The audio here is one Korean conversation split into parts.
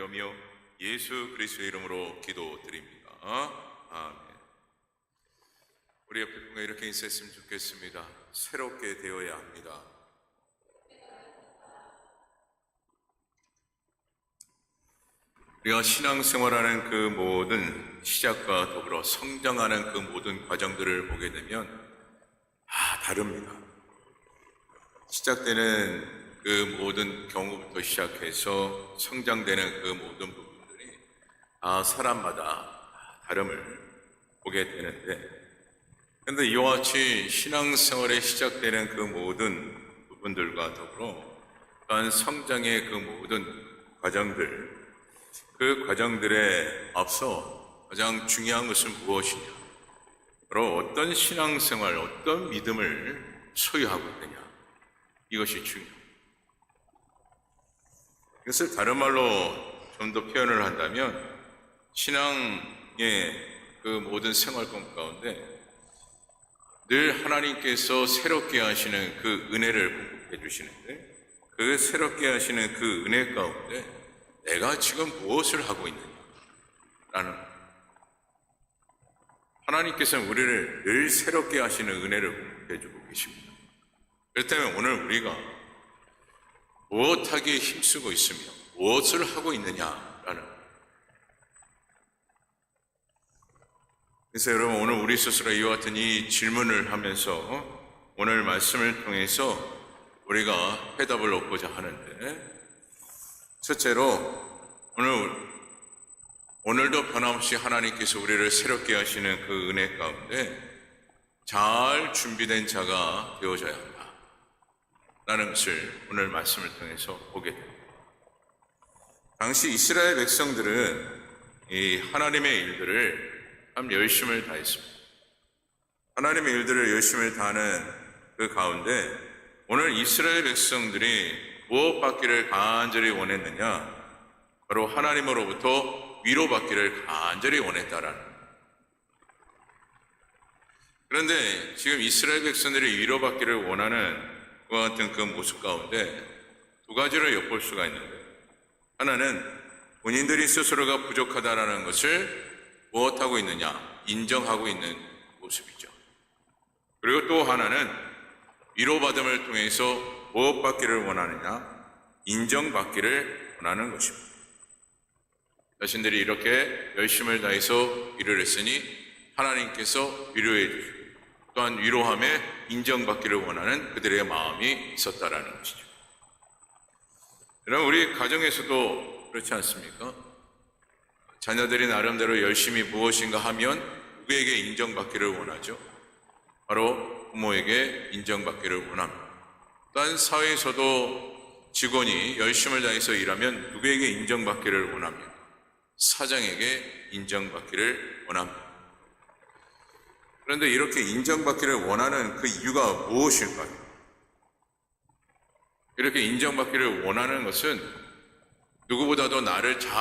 여며 예수 그리스도의 이름으로 기도드립니다. 아멘. 우리 옆에 분과 이렇게 인사했으면 좋겠습니다. 새롭게 되어야 합니다. 우리가 신앙생활하는 그 모든 시작과 더불어 성장하는 그 모든 과정들을 보게 되면 다릅니다. 시작되는 그 모든 경우부터 시작해서 성장되는 그 모든 부분들이 사람마다 다름을 보게 되는데, 그런데 이와 같이 신앙생활에 시작되는 그 모든 부분들과 더불어 또한 성장의 그 모든 과정들, 그 과정들에 앞서 가장 중요한 것은 무엇이냐? 바로 어떤 신앙생활, 어떤 믿음을 소유하고 있느냐, 이것이 중요합니다. 이것을 다른 말로 좀 더 표현을 한다면, 신앙의 그 모든 생활권 가운데 늘 하나님께서 새롭게 하시는 그 은혜를 공급해 주시는데, 그 새롭게 하시는 그 은혜 가운데 내가 지금 무엇을 하고 있느냐라는, 하나님께서는 우리를 늘 새롭게 하시는 은혜를 공급해 주고 계십니다. 그렇다면 오늘 우리가 무엇하기에 힘쓰고 있으며 무엇을 하고 있느냐라는, 그래서 여러분, 오늘 우리 스스로 이와 같은 이 질문을 하면서 오늘 말씀을 통해서 우리가 해답을 얻고자 하는데, 첫째로 오늘도 변함없이 하나님께서 우리를 새롭게 하시는 그 은혜 가운데 잘 준비된 자가 되어져야 한다 라는 것을 오늘 말씀을 통해서 보게 됩니다. 당시 이스라엘 백성들은 이 하나님의 일들을 참 열심을 다했습니다. 하나님의 일들을 열심을 다하는 그 가운데 오늘 이스라엘 백성들이 무엇 받기를 간절히 원했느냐? 바로 하나님으로부터 위로받기를 간절히 원했다라는. 그런데 지금 이스라엘 백성들이 위로받기를 원하는 그와 같은 그 모습 가운데 두 가지를 엿볼 수가 있는데, 하나는 본인들이 스스로가 부족하다라는 것을 무엇하고 있느냐? 인정하고 있는 모습이죠. 그리고 또 하나는 위로받음을 통해서 무엇 받기를 원하느냐? 인정받기를 원하는 것입니다. 자신들이 이렇게 열심을 다해서 일을 했으니 하나님께서 위로해 주시고, 또한 위로함에 인정받기를 원하는 그들의 마음이 있었다라는 것이죠. 그럼 우리 가정에서도 그렇지 않습니까? 자녀들이 나름대로 열심히 무엇인가 하면 누구에게 인정받기를 원하죠? 바로 부모에게 인정받기를 원합니다. 또한 사회에서도 직원이 열심을 다해서 일하면 누구에게 인정받기를 원합니다? 사장에게 인정받기를 원합니다. 그런데 이렇게 인정받기를 원하는 그 이유가 무엇일까요? 이렇게 인정받기를 원하는 것은 누구보다도 나를 잘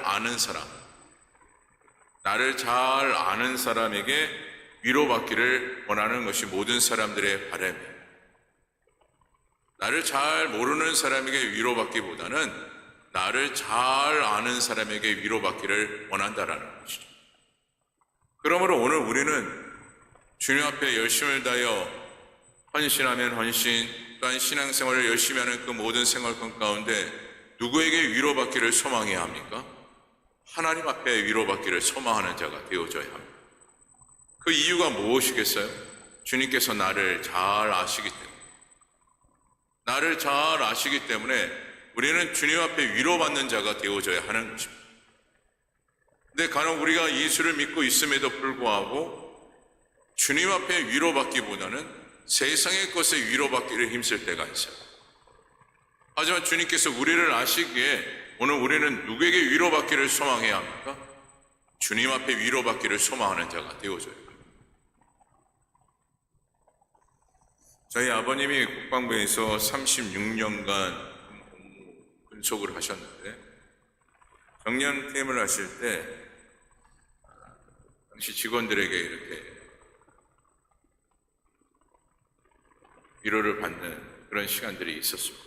아는 사람, 나를 잘 아는 사람에게 위로받기를 원하는 것이 모든 사람들의 바람이에요. 나를 잘 모르는 사람에게 위로받기보다는 나를 잘 아는 사람에게 위로받기를 원한다라는 것이죠. 그러므로 오늘 우리는 주님 앞에 열심을 다하여 헌신하면 헌신, 또한 신앙생활을 열심히 하는 그 모든 생활권 가운데 누구에게 위로받기를 소망해야 합니까? 하나님 앞에 위로받기를 소망하는 자가 되어져야 합니다. 그 이유가 무엇이겠어요? 주님께서 나를 잘 아시기 때문에, 나를 잘 아시기 때문에 우리는 주님 앞에 위로받는 자가 되어져야 하는 것입니다. 근데 간혹 우리가 예수를 믿고 있음에도 불구하고 주님 앞에 위로받기보다는 세상의 것에 위로받기를 힘쓸 때가 있어요. 하지만 주님께서 우리를 아시기에 오늘 우리는 누구에게 위로받기를 소망해야 합니까? 주님 앞에 위로받기를 소망하는 자가 되어져야 합니다. 저희 아버님이 국방부에서 36년간 근속을 하셨는데, 정년퇴임을 하실 때 당시 직원들에게 이렇게 위로를 받는 그런 시간들이 있었습니다.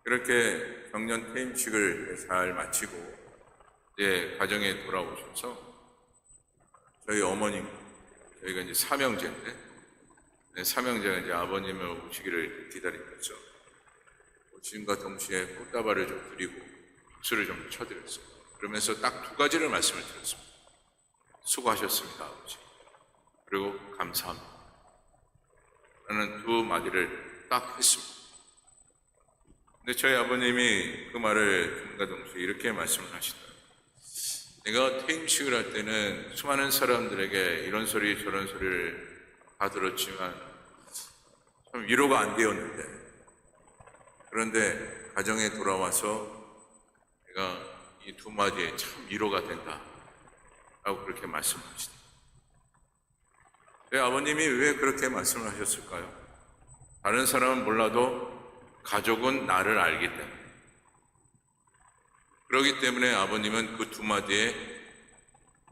그렇게 경년 퇴임식을 잘 마치고 이제 가정에 돌아오셔서 저희 어머님, 저희가 이제 삼형제인데, 삼형제가 이제 아버님을 오시기를 기다리면서 오심과 동시에 꽃다발을 좀 드리고 박수를 좀 쳐드렸어요. 그러면서 딱 두 가지를 말씀을 드렸습니다. 수고하셨습니다, 아버지. 그리고 감사합니다. 라는 두 마디를 딱 했습니다. 근데 저희 아버님이 그 말을 듣는가 동시에 이렇게 말씀을 하시더라고요. 내가 퇴임식을 할 때는 수많은 사람들에게 이런 소리 저런 소리를 다 들었지만 참 위로가 안 되었는데, 그런데 가정에 돌아와서 내가 이 두 마디에 참 위로가 된다 라고 그렇게 말씀하시더라고요. 저희 아버님이 왜 그렇게 말씀을 하셨을까요? 다른 사람은 몰라도 가족은 나를 알기 때문에, 그렇기 때문에 아버님은 그 두 마디에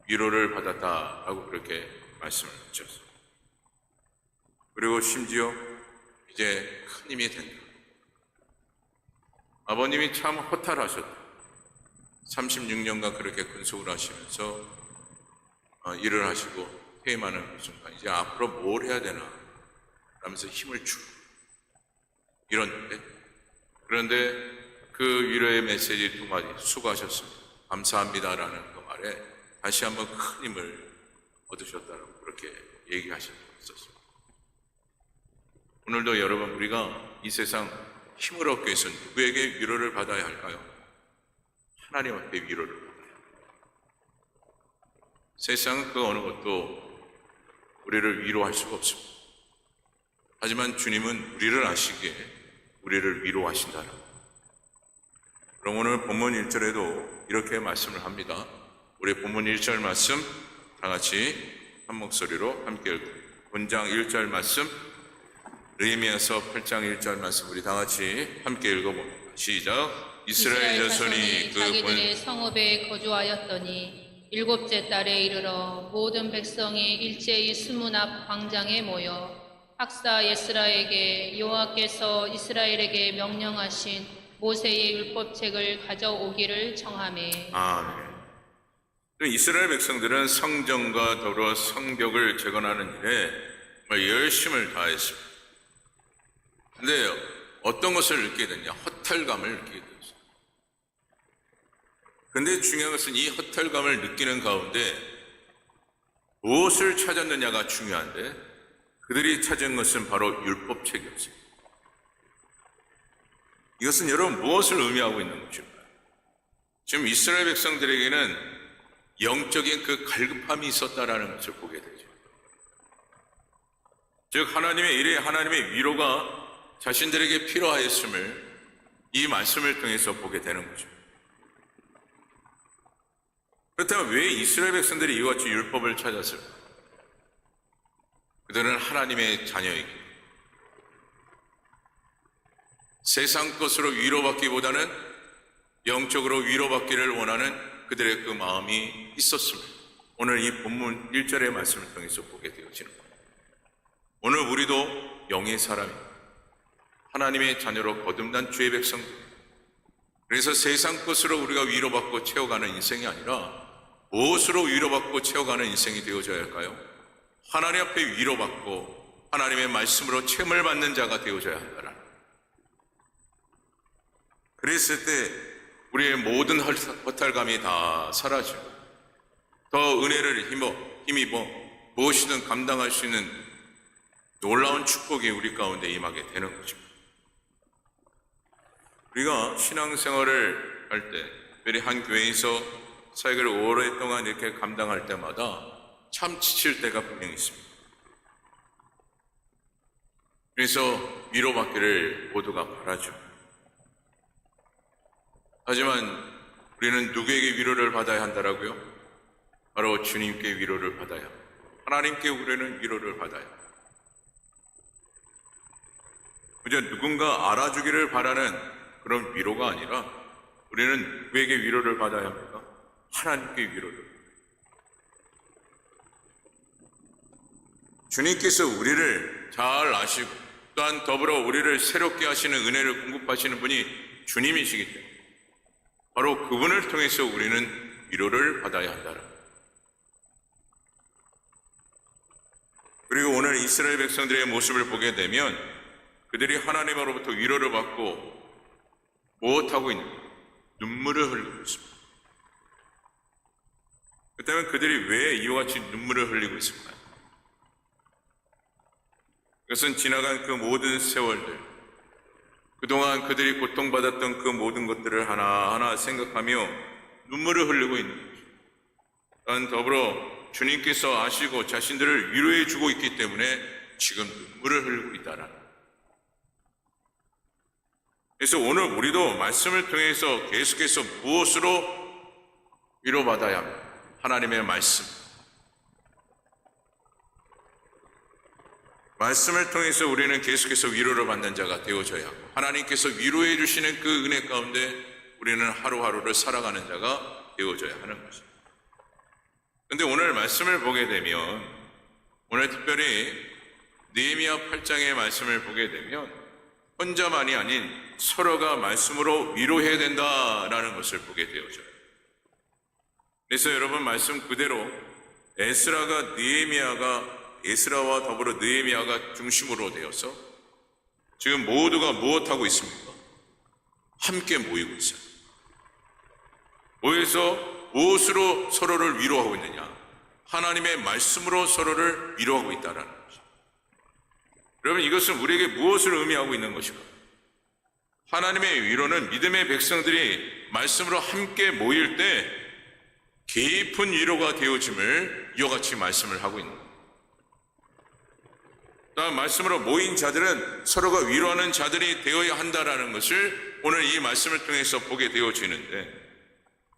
위로를 받았다라고 그렇게 말씀을 하셨어요. 그리고 심지어 이제 큰 힘이 된다. 아버님이 참 허탈하셨다. 36년간 그렇게 근속을 하시면서 일을 하시고 퇴임하는 그 순간 이제 앞으로 뭘 해야 되나 하면서 힘을 주고 이런데, 그런데 그 위로의 메시지 두 마디, 수고하셨습니다, 감사합니다라는 그 말에 다시 한번 큰 힘을 얻으셨다고 그렇게 얘기하셨었습니다. 오늘도 여러분, 우리가 이 세상 힘을 얻기 위해서 누구에게 위로를 받아야 할까요? 하나님 앞에 위로를 받아야 합니다. 세상은 그 어느 것도 우리를 위로할 수가 없습니다. 하지만 주님은 우리를 아시기에 우리를 위로하신다는 것. 그럼 오늘 본문 1절에도 이렇게 말씀을 합니다. 우리 본문 1절 말씀 다 같이 한 목소리로 함께 읽고, 본장 1절 말씀, 느헤미야서 8장 1절 말씀 우리 다 같이 함께 읽어봅니다. 시작. 이스라엘 자손이 자기들의 성읍에 거주하였더니 일곱째 달에 이르러 모든 백성이 일제히 수문 앞 광장에 모여 학사 예스라에게 여호와께서 이스라엘에게 명령하신 모세의 율법책을 가져오기를 청하매. 아멘. 이스라엘 백성들은 성전과 더불어 성벽을 재건하는 일에 정말 열심을 다했습니다. 근데 어떤 것을 느끼게 됐냐? 허탈감을 느끼게 됐어요. 근데 중요한 것은 이 허탈감을 느끼는 가운데 무엇을 찾았느냐가 중요한데, 그들이 찾은 것은 바로 율법책이었어요. 이것은 여러분 무엇을 의미하고 있는 것일까요? 지금 이스라엘 백성들에게는 영적인 그 갈급함이 있었다라는 것을 보게 되죠. 즉 하나님의 일에 하나님의 위로가 자신들에게 필요하였음을 이 말씀을 통해서 보게 되는 거죠. 그렇다면 왜 이스라엘 백성들이 이와 같이 율법을 찾았을까? 그들은 하나님의 자녀이기, 세상 것으로 위로받기보다는 영적으로 위로받기를 원하는 그들의 그 마음이 있었습니다. 오늘 이 본문 1절의 말씀을 통해서 보게 되어지는 겁니다. 오늘 우리도 영의 사람입니다. 하나님의 자녀로 거듭난 주의 백성들. 그래서 세상 것으로 우리가 위로받고 채워가는 인생이 아니라 무엇으로 위로받고 채워가는 인생이 되어져야 할까요? 하나님 앞에 위로받고 하나님의 말씀으로 체험을 받는 자가 되어져야 한다는. 그랬을 때 우리의 모든 허탈감이 다 사라지고 더 은혜를 힘입어 무엇이든 감당할 수 있는 놀라운 축복이 우리 가운데 임하게 되는 거죠. 우리가 신앙생활을 할 때, 특별히 한 교회에서 사역을 오랫동안 이렇게 감당할 때마다 참 지칠 때가 분명히 있습니다. 그래서 위로받기를 모두가 바라죠. 하지만 우리는 누구에게 위로를 받아야 한다라고요? 바로 주님께 위로를 받아야 합니다. 하나님께 우리는 위로를 받아야 합니다. 그저 누군가 알아주기를 바라는 그런 위로가 아니라 우리는 누구에게 위로를 받아야 합니까? 하나님께 위로를. 주님께서 우리를 잘 아시고 또한 더불어 우리를 새롭게 하시는 은혜를 공급하시는 분이 주님이시기 때문에 바로 그분을 통해서 우리는 위로를 받아야 한다는 거예요. 그리고 오늘 이스라엘 백성들의 모습을 보게 되면 그들이 하나님으로부터 위로를 받고 무엇하고 있는 거예요? 눈물을 흘리고 있습니다. 그렇다면 그들이 왜 이와 같이 눈물을 흘리고 있을까요? 그것은 지나간 그 모든 세월들, 그동안 그들이 고통받았던 그 모든 것들을 하나하나 생각하며 눈물을 흘리고 있는 거죠. 또한 더불어 주님께서 아시고 자신들을 위로해 주고 있기 때문에 지금 눈물을 흘리고 있다라는 거예요. 그래서 오늘 우리도 말씀을 통해서 계속해서 무엇으로 위로받아야 합니다. 하나님의 말씀을 통해서 우리는 계속해서 위로를 받는 자가 되어져야 하고 하나님께서 위로해 주시는 그 은혜 가운데 우리는 하루하루를 살아가는 자가 되어져야 하는 것입니다. 그런데 오늘 말씀을 보게 되면 오늘 특별히 느헤미야 8장의 말씀을 보게 되면 혼자만이 아닌 서로가 말씀으로 위로해야 된다라는 것을 보게 되어져요. 그래서 여러분 말씀 그대로 에스라와 더불어 느헤미야가 중심으로 되어서 지금 모두가 무엇하고 있습니까? 함께 모이고 있어요. 모여서 무엇으로 서로를 위로하고 있느냐? 하나님의 말씀으로 서로를 위로하고 있다는 것입니다. 여러분 이것은 우리에게 무엇을 의미하고 있는 것인가? 하나님의 위로는 믿음의 백성들이 말씀으로 함께 모일 때 깊은 위로가 되어짐을 이와 같이 말씀을 하고 있는 겁니다. 다음 말씀으로 모인 자들은 서로가 위로하는 자들이 되어야 한다라는 것을 오늘 이 말씀을 통해서 보게 되어지는데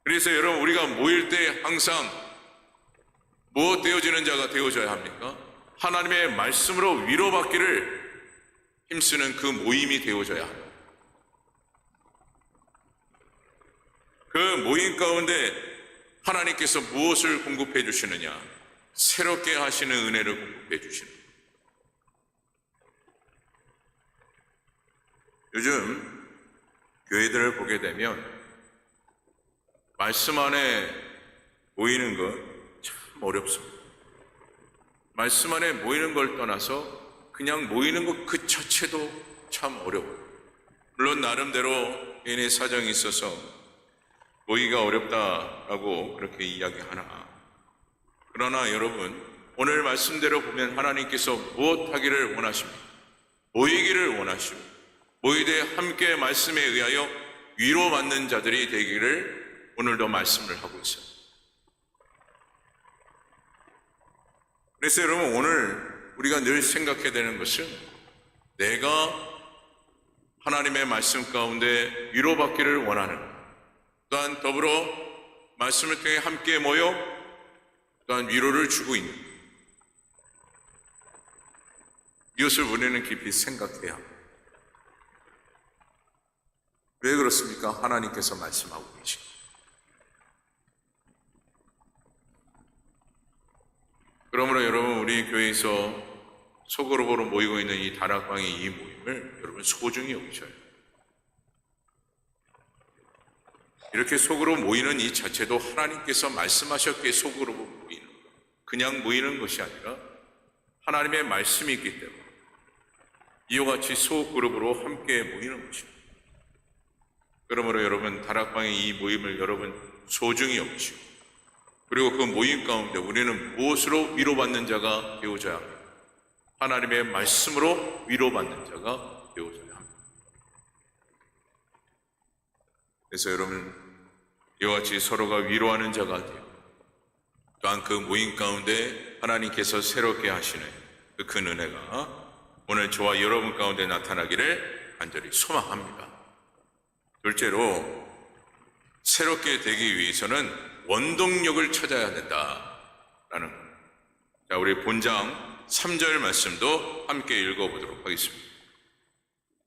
그래서 여러분 우리가 모일 때 항상 무엇 되어지는 자가 되어져야 합니까? 하나님의 말씀으로 위로받기를 힘쓰는 그 모임이 되어져야 합니다. 그 모임 가운데 하나님께서 무엇을 공급해 주시느냐? 새롭게 하시는 은혜를 공급해 주시는 거예요. 요즘 교회들을 보게 되면 말씀 안에 모이는 것 참 어렵습니다. 말씀 안에 모이는 걸 떠나서 그냥 모이는 것 그 자체도 참 어려워요. 물론 나름대로 개인의 사정이 있어서 모이기가 어렵다라고 그렇게 이야기하나 그러나 여러분 오늘 말씀대로 보면 하나님께서 무엇 하기를 원하십니까? 모이기를 원하시고 모이되 함께 말씀에 의하여 위로받는 자들이 되기를 오늘도 말씀을 하고 있어요. 그래서 여러분 오늘 우리가 늘 생각해야 되는 것은 내가 하나님의 말씀 가운데 위로받기를 원하는 또한 더불어 말씀을 통해 함께 모여 또한 위로를 주고 있는 이것을 우리는 깊이 생각해야 합니다. 왜 그렇습니까? 하나님께서 말씀하고 계십니다. 그러므로 여러분 우리 교회에서 소그룹으로 모이고 있는 이 다락방의 이 모임을 여러분 소중히 여기셔야 해요. 이렇게 속으로 모이는 이 자체도 하나님께서 말씀하셨기에 속으로 모이는 것. 그냥 모이는 것이 아니라 하나님의 말씀이 있기 때문에 이와 같이 소그룹으로 함께 모이는 것입니다. 그러므로 여러분 다락방의 이 모임을 여러분 소중히 여기시고 그리고 그 모임 가운데 우리는 무엇으로 위로받는 자가 되어져야 합니다. 하나님의 말씀으로 위로받는 자가 되어져야 합니다. 그래서 여러분 이와 같이 서로가 위로하는 자가 되어 또한 그 모임 가운데 하나님께서 새롭게 하시는 그 큰 은혜가 오늘 저와 여러분 가운데 나타나기를 간절히 소망합니다. 둘째로 새롭게 되기 위해서는 원동력을 찾아야 된다라는 것. 자, 우리 본장 3절 말씀도 함께 읽어보도록 하겠습니다.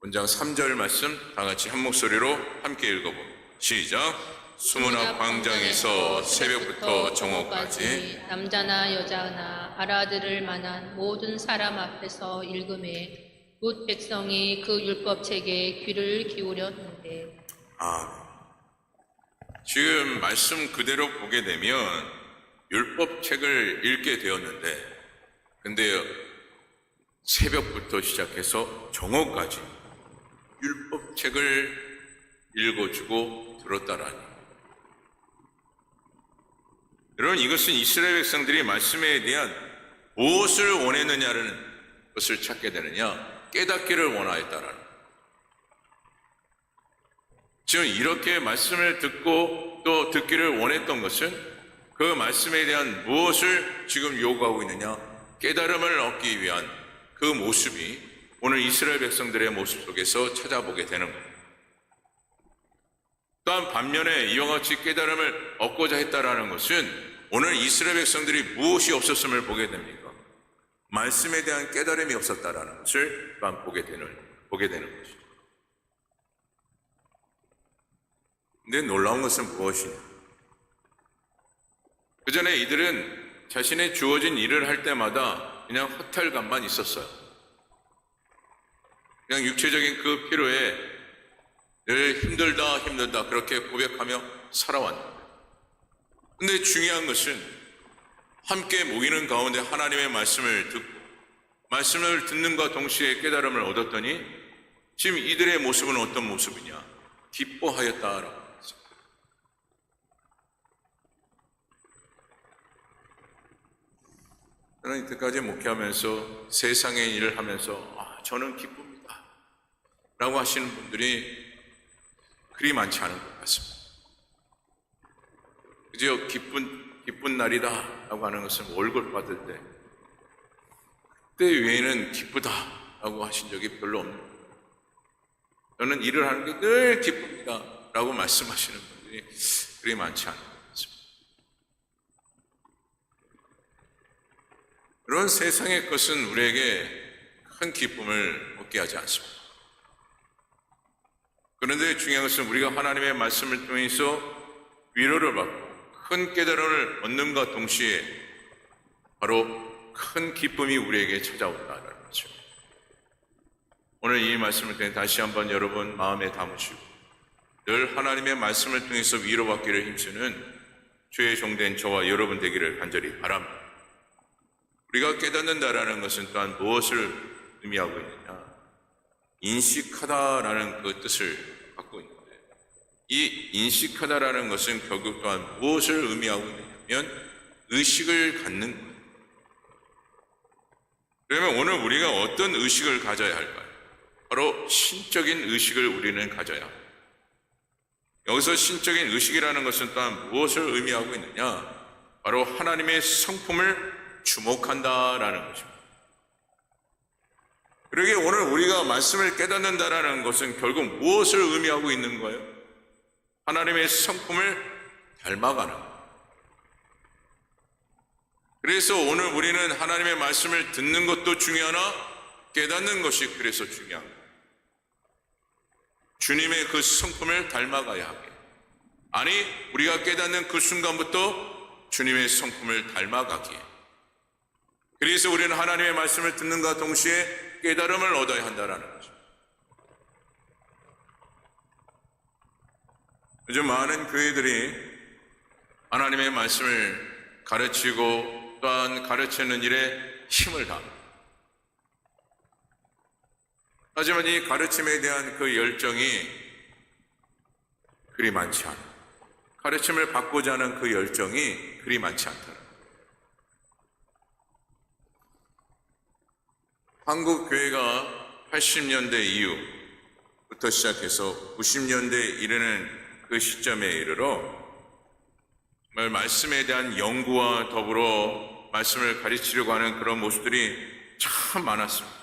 본장 3절 말씀 다 같이 한 목소리로 함께 읽어봅니다. 시작. 수문앞 광장에서 새벽부터 정오까지 남자나 여자나 알아들을 만한 모든 사람 앞에서 읽음에 뭇 백성이 그 율법책에 귀를 기울였는데 지금 말씀 그대로 보게 되면 율법책을 읽게 되었는데, 근데 새벽부터 시작해서 정오까지 율법책을 읽어주고 들었다라니. 여러분, 이것은 이스라엘 백성들이 말씀에 대한 무엇을 원했느냐는 것을 찾게 되느냐, 깨닫기를 원하였다라는. 지금 이렇게 말씀을 듣고 또 듣기를 원했던 것은 그 말씀에 대한 무엇을 지금 요구하고 있느냐, 깨달음을 얻기 위한 그 모습이 오늘 이스라엘 백성들의 모습 속에서 찾아보게 되는 겁니다. 또한 반면에 이와 같이 깨달음을 얻고자 했다라는 것은 오늘 이스라엘 백성들이 무엇이 없었음을 보게 됩니까? 말씀에 대한 깨달음이 없었다라는 것을 또한 보게 되는 것이죠. 근데 놀라운 것은 무엇이냐? 그 전에 이들은 자신의 주어진 일을 할 때마다 그냥 허탈감만 있었어요. 그냥 육체적인 그 피로에 늘 힘들다 그렇게 고백하며 살아왔는데, 근데 중요한 것은 함께 모이는 가운데 하나님의 말씀을 듣고 말씀을 듣는과 동시에 깨달음을 얻었더니 지금 이들의 모습은 어떤 모습이냐? 기뻐하였다라고. 저는 이때까지 목회하면서 세상의 일을 하면서 저는 기쁩니다 라고 하시는 분들이 그리 많지 않은 것 같습니다. 그저 기쁜 날이다 라고 하는 것은 월급 받을 때, 그때 외에는 기쁘다 라고 하신 적이 별로 없는 거예요. 저는 일을 하는 게 늘 기쁩니다 라고 말씀하시는 분들이 그리 많지 않은 것 같습니다. 그런 세상의 것은 우리에게 큰 기쁨을 얻게 하지 않습니다. 그런데 중요한 것은 우리가 하나님의 말씀을 통해서 위로를 받고 큰 깨달음을 얻는과 동시에 바로 큰 기쁨이 우리에게 찾아온다는 거죠. 오늘 이 말씀을 통해 다시 한번 여러분 마음에 담으시고 늘 하나님의 말씀을 통해서 위로받기를 힘쓰는 주의 종된 저와 여러분 되기를 간절히 바랍니다. 우리가 깨닫는다라는 것은 또한 무엇을 의미하고 있느냐? 인식하다라는 그 뜻을 갖고 있는데, 이 인식하다라는 것은 결국 또한 무엇을 의미하고 있느냐면 의식을 갖는 거예요. 그러면 오늘 우리가 어떤 의식을 가져야 할까요? 바로 신적인 의식을 우리는 가져야 합니다. 여기서 신적인 의식이라는 것은 또한 무엇을 의미하고 있느냐? 바로 하나님의 성품을 주목한다라는 것입니다. 그러기에 오늘 우리가 말씀을 깨닫는다라는 것은 결국 무엇을 의미하고 있는 거예요? 하나님의 성품을 닮아가는 거예요. 그래서 오늘 우리는 하나님의 말씀을 듣는 것도 중요하나 깨닫는 것이 그래서 중요한 거예요. 주님의 그 성품을 닮아가야 하게. 아니, 우리가 깨닫는 그 순간부터 주님의 성품을 닮아가기에. 그래서 우리는 하나님의 말씀을 듣는과 동시에 깨달음을 얻어야 한다는 거죠. 요즘 많은 교회들이 하나님의 말씀을 가르치고 또한 가르치는 일에 힘을 다합니다. 하지만 이 가르침에 대한 그 열정이 그리 많지 않아요. 가르침을 받고자 하는 그 열정이 그리 많지 않다. 한국 교회가 80년대 이후부터 시작해서 90년대에 이르는 그 시점에 이르러 정말 말씀에 대한 연구와 더불어 말씀을 가르치려고 하는 그런 모습들이 참 많았습니다.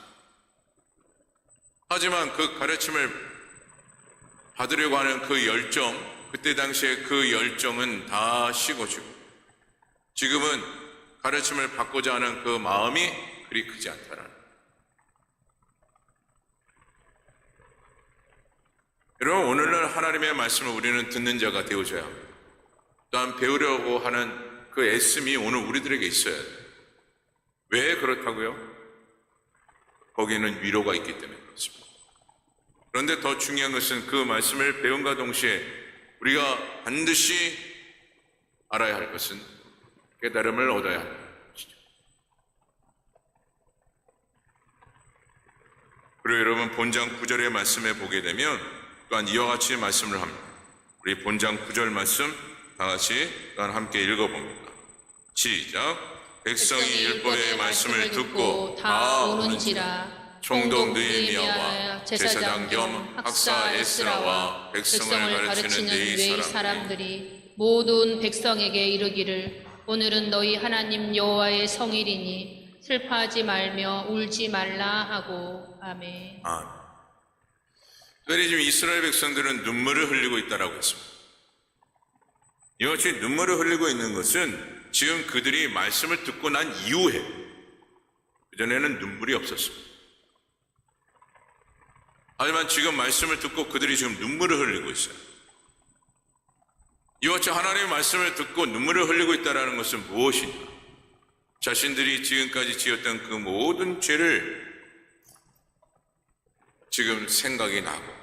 하지만 그 가르침을 받으려고 하는 그 열정, 그때 당시에 그 열정은 다 식어지고 지금은 가르침을 받고자 하는 그 마음이 그리 크지 않다라는. 여러분, 오늘날 하나님의 말씀을 우리는 듣는 자가 되어져야 합니다. 또한 배우려고 하는 그 애씀이 오늘 우리들에게 있어야 돼요. 왜 그렇다고요? 거기에는 위로가 있기 때문에 그렇습니다. 그런데 더 중요한 것은 그 말씀을 배움과 동시에 우리가 반드시 알아야 할 것은 깨달음을 얻어야 한다. 그리고 여러분 본장 9절의 말씀에 보게 되면 또한 이와 같이 말씀을 합니다. 우리 본장 9절 말씀 다 같이 또한 함께 읽어봅니다. 시작. 백성이 율법의 말씀을 듣고 다 오는지라 총독 느헤미야와 제사장 겸 학사 에스라와 백성을 가르치는 뇌의 사람들이 모든 백성에게 이르기를 오늘은 너희 하나님 여호와의 성일이니 슬퍼하지 말며 울지 말라 하고. 아멘. 특별히 지금 이스라엘 백성들은 눈물을 흘리고 있다라고 했습니다. 이같이 눈물을 흘리고 있는 것은 지금 그들이 말씀을 듣고 난 이후에, 그전에는 눈물이 없었습니다. 하지만 지금 말씀을 듣고 그들이 지금 눈물을 흘리고 있어요. 이와 같이 하나님의 말씀을 듣고 눈물을 흘리고 있다는 것은 무엇인가? 자신들이 지금까지 지었던 그 모든 죄를 지금 생각이 나고,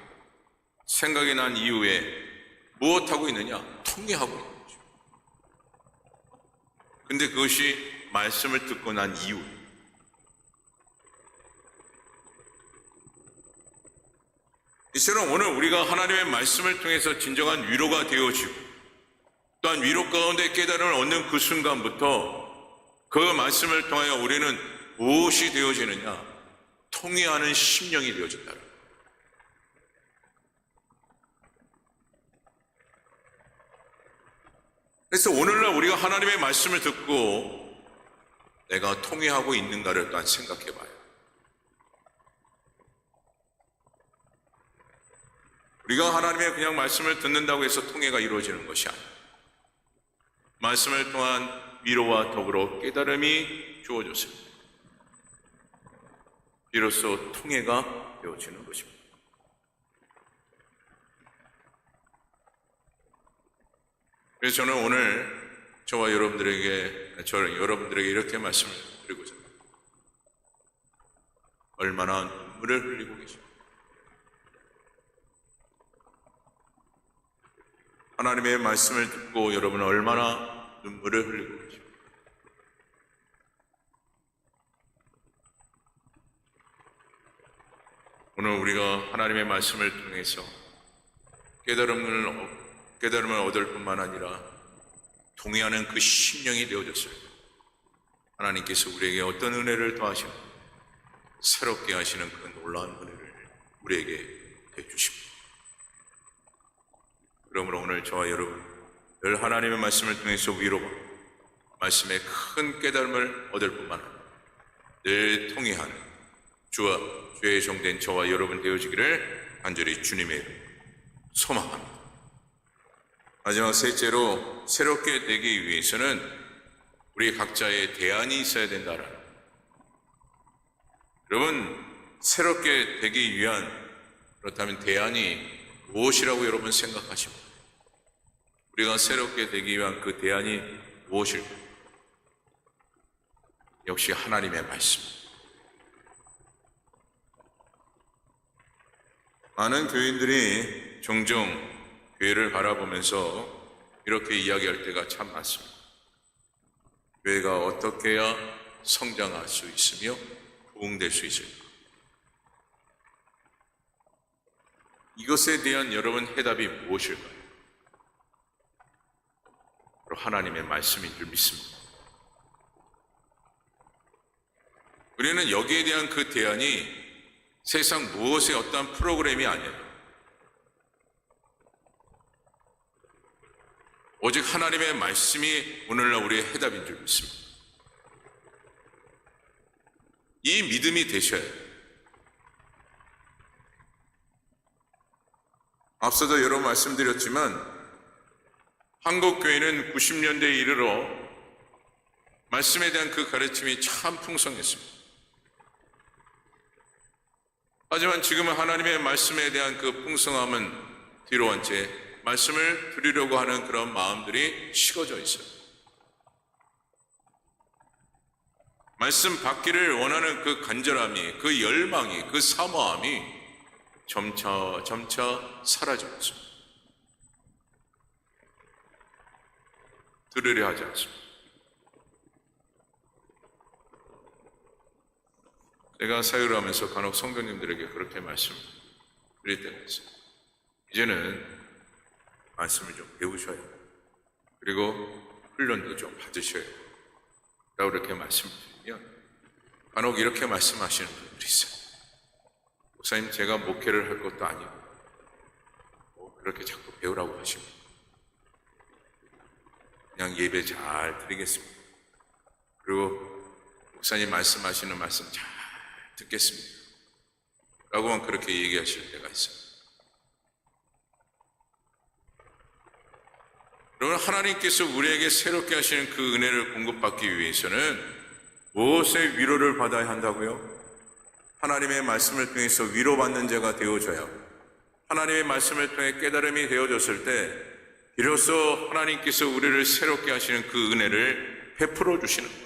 생각이 난 이후에 무엇하고 있느냐? 통회하고 있는 거죠. 근데 그것이 말씀을 듣고 난 이후, 이처럼 오늘 우리가 하나님의 말씀을 통해서 진정한 위로가 되어지고 또한 위로 가운데 깨달음을 얻는 그 순간부터 그 말씀을 통하여 우리는 무엇이 되어지느냐? 통회하는 심령이 되어진다. 그래서 오늘날 우리가 하나님의 말씀을 듣고 내가 통회하고 있는가를 또한 생각해 봐요. 우리가 하나님의 그냥 말씀을 듣는다고 해서 통회가 이루어지는 것이 아니에요. 말씀을 통한 위로와 더불어 깨달음이 주어졌습니다. 비로소 통회가 되어지는 것입니다. 그래서 저는 오늘 여러분들에게 이렇게 말씀을 드리고자 합니다. 얼마나 눈물을 흘리고 계십니까? 하나님의 말씀을 듣고 여러분은 얼마나 눈물을 흘리고 계십니까? 오늘 우리가 하나님의 말씀을 통해서 깨달음을 얻을 뿐만 아니라 동의하는 그 심령이 되어졌어요. 하나님께서 우리에게 어떤 은혜를 더하시는, 새롭게 하시는 그 놀라운 은혜를 우리에게 해주십니다. 그러므로 오늘 저와 여러분 늘 하나님의 말씀을 통해서 위로받고 말씀의 큰 깨달음을 얻을 뿐만 아니라 늘 통회하는 주의 종된 저와 여러분 되어지기를 간절히 주님의 이름으로 소망합니다. 마지막 셋째로 새롭게 되기 위해서는 우리 각자의 대안이 있어야 된다라는, 여러분 새롭게 되기 위한, 그렇다면 대안이 무엇이라고 여러분 생각하십니까? 우리가 새롭게 되기 위한 그 대안이 무엇일까요? 역시 하나님의 말씀. 많은 교인들이 종종 교회를 바라보면서 이렇게 이야기할 때가 참 많습니다. 교회가 어떻게 해야 성장할 수 있으며 부흥될 수 있을까? 이것에 대한 여러분 해답이 무엇일까요? 바로 하나님의 말씀인 줄 믿습니다. 우리는 여기에 대한 그 대안이 세상 무엇의 어떠한 프로그램이 아니에요. 오직 하나님의 말씀이 오늘날 우리의 해답인 줄 믿습니다. 이 믿음이 되셔야 해요. 앞서도 여러 번 말씀드렸지만 한국교회는 90년대에 이르러 말씀에 대한 그 가르침이 참 풍성했습니다. 하지만 지금은 하나님의 말씀에 대한 그 풍성함은 뒤로 한 채 말씀을 드리려고 하는 그런 마음들이 식어져 있어요. 말씀 받기를 원하는 그 간절함이, 그 열망이, 그 사모함이 점차 사라지고 있습니다. 들으려 하지 않습니다. 제가 사역을 하면서 간혹 성도님들에게 그렇게 말씀드릴 때가 있어요. 이제는 말씀을 좀 배우셔야 해요. 그리고 훈련도 좀 받으셔야 해요. 라고 그렇게 말씀드리면 간혹 이렇게 말씀하시는 분들이 있어요. 목사님, 제가 목회를 할 것도 아니고 그렇게 자꾸 배우라고 하십니다. 그냥 예배 잘 드리겠습니다. 그리고 목사님 말씀하시는 말씀 잘 듣겠습니다. 라고만 그렇게 얘기하실 때가 있어요. 여러분, 하나님께서 우리에게 새롭게 하시는 그 은혜를 공급받기 위해서는 무엇의 위로를 받아야 한다고요? 하나님의 말씀을 통해서 위로받는 자가 되어져야, 하나님의 말씀을 통해 깨달음이 되어졌을 때 비로소 하나님께서 우리를 새롭게 하시는 그 은혜를 베풀어 주시는 거예요.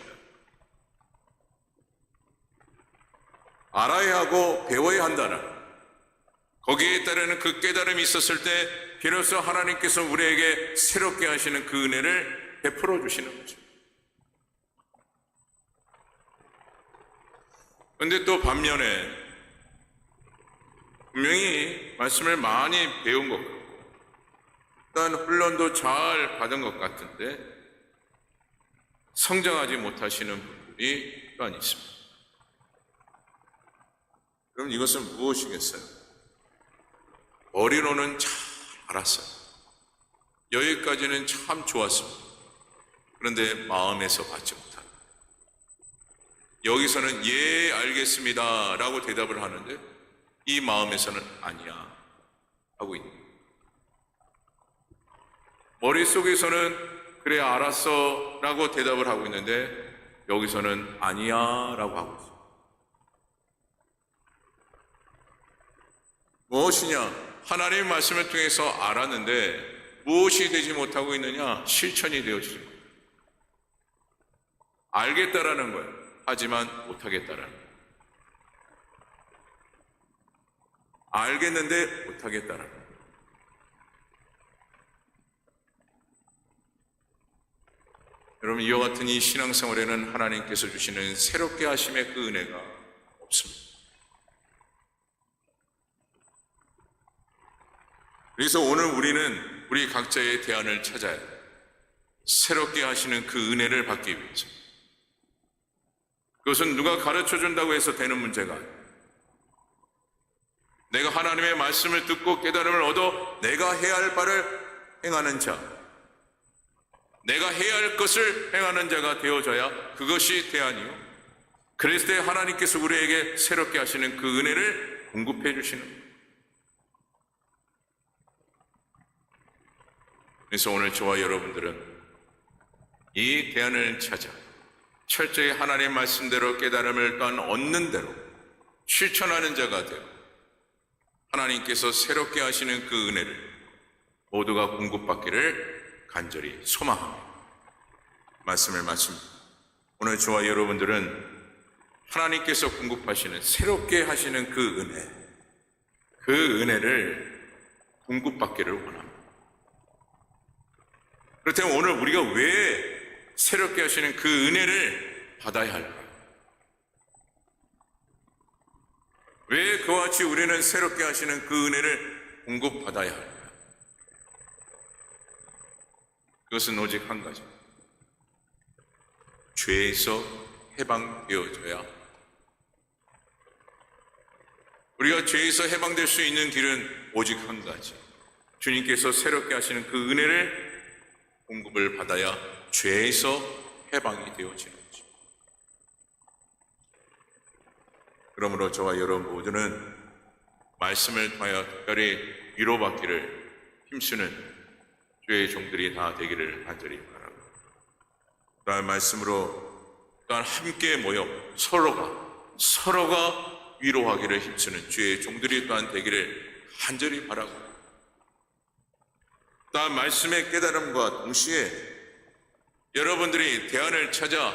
알아야 하고 배워야 한다는, 거기에 따르는 그 깨달음이 있었을 때 비로소 하나님께서 우리에게 새롭게 하시는 그 은혜를 베풀어 주시는 거죠. 그런데 또 반면에 분명히 말씀을 많이 배운 것 같고 또한 훈련도 잘 받은 것 같은데 성장하지 못하시는 분들이 또한 있습니다. 그럼 이것은 무엇이겠어요? 머리로는 잘 알았어요. 여기까지는 참 좋았습니다. 그런데 마음에서 받지 못합니다. 여기서는 예, 알겠습니다 라고 대답을 하는데 이 마음에서는 아니야 하고 있는 거예요. 머릿속에서는 그래 알았어 라고 대답을 하고 있는데 여기서는 아니야 라고 하고 있어요. 무엇이냐? 하나님의 말씀을 통해서 알았는데 무엇이 되지 못하고 있느냐? 실천이 되어지지 못해요. 알겠다라는 거예요. 하지만 못하겠다라는 거예요. 알겠는데 못하겠다라는 거예요. 여러분, 이와 같은 이 신앙생활에는 하나님께서 주시는 새롭게 하심의 그 은혜가 없습니다. 그래서 오늘 우리는 우리 각자의 대안을 찾아야 해요. 새롭게 하시는 그 은혜를 받기 위해서. 그것은 누가 가르쳐 준다고 해서 되는 문제가 아니에요. 내가 하나님의 말씀을 듣고 깨달음을 얻어 내가 해야 할 바를 행하는 자, 내가 해야 할 것을 행하는 자가 되어져야 그것이 대안이요. 그랬을 때 하나님께서 우리에게 새롭게 하시는 그 은혜를 공급해 주시는 거예요. 그래서 오늘 저와 여러분들은 이 대안을 찾아 철저히 하나님의 말씀대로 깨달음을 또한 얻는 대로 실천하는 자가 되어 하나님께서 새롭게 하시는 그 은혜를 모두가 공급받기를 간절히 소망합니다. 말씀을 마칩니다. 오늘 저와 여러분들은 하나님께서 공급하시는 새롭게 하시는 그 은혜, 그 은혜를 공급받기를 원합니다. 그렇다면 오늘 우리가 왜 새롭게 하시는 그 은혜를 받아야 할까요? 왜 그와 같이 우리는 새롭게 하시는 그 은혜를 공급받아야 할까요? 그것은 오직 한 가지. 죄에서 해방되어져야. 우리가 죄에서 해방될 수 있는 길은 오직 한 가지. 주님께서 새롭게 하시는 그 은혜를 공급을 받아야 죄에서 해방이 되어지는 거죠. 그러므로 저와 여러분 모두는 말씀을 통하여 특별히 위로받기를 힘쓰는 주의 종들이 다 되기를 간절히 바랍니다. 또한 말씀으로 또한 함께 모여 서로가 위로하기를 힘쓰는 주의 종들이 또한 되기를 간절히 바라고, 또한 말씀의 깨달음과 동시에 여러분들이 대안을 찾아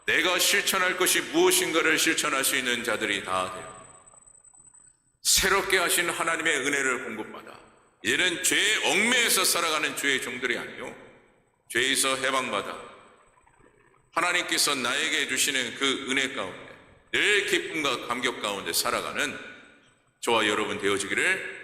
내가 실천할 것이 무엇인가를 실천할 수 있는 자들이 다 돼요. 새롭게 하신 하나님의 은혜를 공급받아 이제는 죄의 얽매에서 살아가는 주의 종들이 아니요 죄에서 해방받아 하나님께서 나에게 주시는 그 은혜 가운데 늘 기쁨과 감격 가운데 살아가는 저와 여러분 되어지기를